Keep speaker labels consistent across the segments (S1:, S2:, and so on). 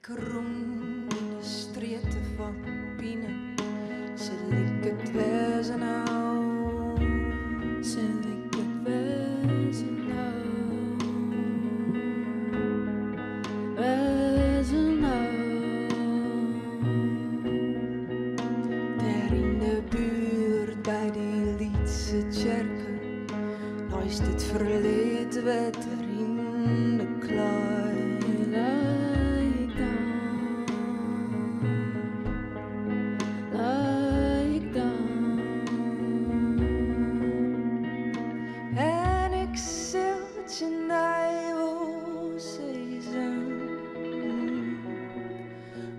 S1: Kroen in de streten van Pine. Ze likt het wezen nou. Ze likt het wezen nou. Wezen nou. Daar in de buurt bij die Lietse tjerken. Nou is dit verleden wetter in de klei.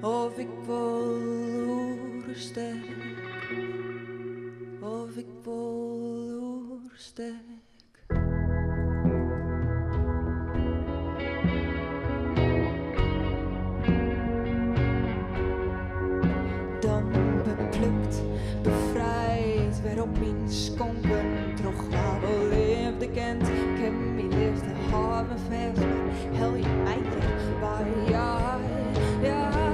S1: Of ik sterk, of ik sterk. Dan beplukt, bevrijd, weer op in skonken, terug waar we leefden kent. Ik heb mijn liefde hebben vast, maar hel je mij terug bij jij, ja.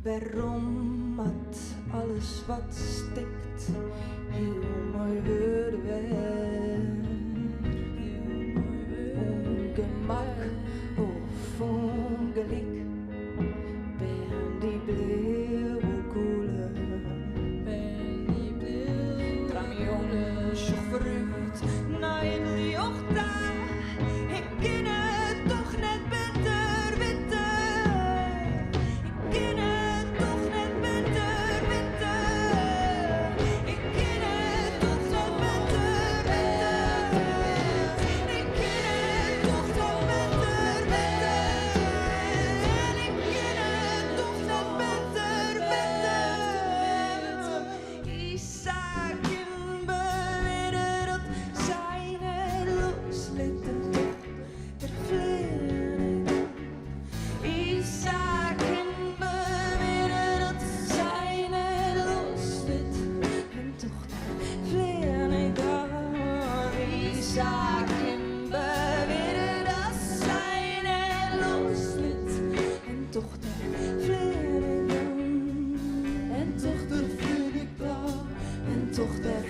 S1: Waarom had alles wat stikt heel mooi worden weg? Ongemak of ongeluk, ben die blauwe koelen, ben die blauwe tramion, chauffeur, naar het jochta. Ik ken het toch net beter, beter. Ik ken het toch net beter, beter. Ik ken het toch net beter, beter. Ik ken het toch net beter, beter. En ik ken het toch net beter, beter. Isaken beweren dat zijn het loslitten toch ter vleren. Isaken beweren dat zijn het loslit en toch ter vleren dan. Isaken beweren dat zijn het loslit en toch ter vleren dan. En toch ter vleren dan. En toch ter